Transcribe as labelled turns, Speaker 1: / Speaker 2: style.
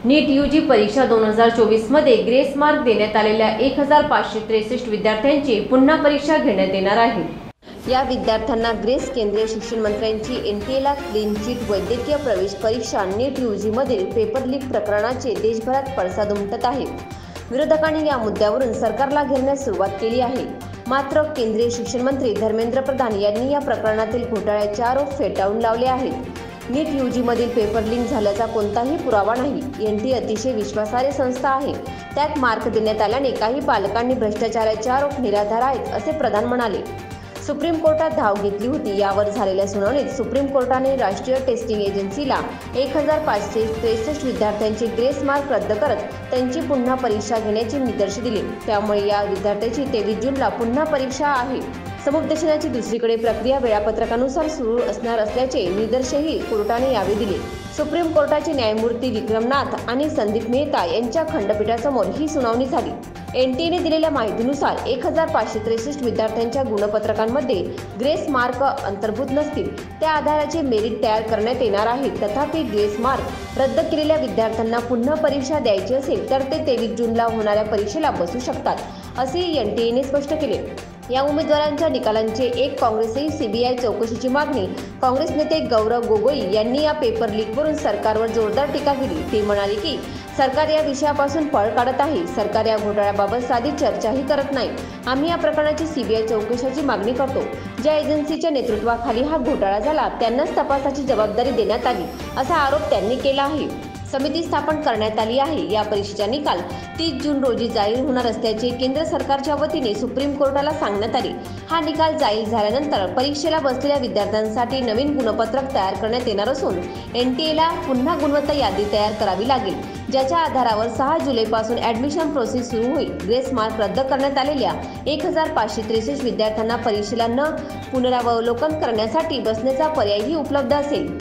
Speaker 1: नीट UG परीक्षा 2024 मध्ये grace mark देण्यात आलेल्या 1563 विद्यार्थ्यांची पुन्हा परीक्षा घेण्यात येणार आहे। या विद्यार्थ्यांना ग्रेस केंद्रीय शिक्षण मंत्र्यांची एनटीएला क्लीन चिट वैद्यकीय प्रवेश परीक्षा नीट यूजी मधील पेपर लीक प्रकरणाचे देशभरात पडसाद उमटत आहे। विरोधकांनी या मुद्द्यावरून सरकारला घेरण्यास सुरुवात केली आहे। मात्र केंद्रीय शिक्षण मंत्री धर्मेंद्र प्रधान यांनी या प्रकरणातील घोटाळ्याचे आरोप फेटाळून लावले आहेत। नीट यूजी मधील पेपर लीक झाल्याचा कोणताही पुरावा नाही। एनटीए अतिशय विश्वासार्ह संस्था आहे। त्यात मार्क देण्यात आल्याने काही पालकांनी भ्रष्टाचाराचे आरोप निराधार आहेत, असे प्रधान म्हणाले। सुप्रीम कोर्टात धाव घेतली होती। यावर झालेल्या सुनावणीत सुप्रीम कोर्टाने राष्ट्रीय टेस्टिंग एजन्सीला 1563 विद्यार्थ्यांचे ग्रेस मार्क रद्द करत त्यांची पुन्हा परीक्षा घेण्याचे निर्देश दिले। त्यामुळे या विद्यार्थ्यांची 23 जूनला पुन्हा परीक्षा आहे। समुपदेशनाची दुसरीकडे प्रक्रिया वेळापत्रकानुसार सुरू असणार असल्याचे निर्देशही कोर्टाने यावेळी दिले। सुप्रीम कोर्टाचे न्यायमूर्ती विक्रमनाथ आणि संदीप मेहता यांच्या खंडपीठासमोर ही सुनावणी झाली। एनटीएने दिलेल्या माहितीनुसार 1563 विद्यार्थ्यांच्या गुणपत्रकांमध्ये ग्रेस मार्क अंतर्भूत नसतील। त्या आधाराचे मेरिट तयार करण्यात येणार आहे। तथापि ग्रेस मार्क रद्द केलेल्या विद्यार्थ्यांना पुन्हा परीक्षा द्यायची असेल तर ते 23 जूनला होणाऱ्या परीक्षेला बसू शकतात, असे एनटीएने स्पष्ट केले। या उमेदवारांच्या निकालांचे एक काँग्रेसही सीबीआय चौकशीची मागणी। काँग्रेस नेते गौरव गोगोई यांनी या पेपर लीकवरून सरकारवर जोरदार टीका केली। ते म्हणाले की सरकार या विषयापासून पळ काढत आहे। सरकार या घोटाळ्याबाबत साधी चर्चाही करत नाही। आम्ही या प्रकरणाची सीबीआय चौकशीची मागणी करतो। ज्या एजन्सीच्या नेतृत्वाखाली हा घोटाळा झाला त्यांनाच तपासाची जबाबदारी देण्यात आली, असा आरोप त्यांनी केला आहे। समिती स्थापन करण्यात आली आहे। या परीक्षेचा निकाल 30 जून रोजी जाहीर होणार असल्याचे केंद्र सरकारच्या वतीने सुप्रीम कोर्टाला सांगण्यात आले। हा निकाल जाहीर झाल्यानंतर परीक्षेला बसलेल्या विद्यार्थ्यांसाठी नवीन गुणपत्रक तयार करण्यात येणार असून एनटीएला पुन्हा गुणवत्ता यादी तयार करावी लागेल, ज्याच्या आधारावर 6 जुलैपासून ॲडमिशन प्रोसेस सुरू होईल। ग्रेस मार्क रद्द करण्यात आलेल्या 1563 विद्यार्थ्यांना परीक्षेला न पुनरावलोकन करण्यासाठी बसण्याचा पर्यायही उपलब्ध असेल।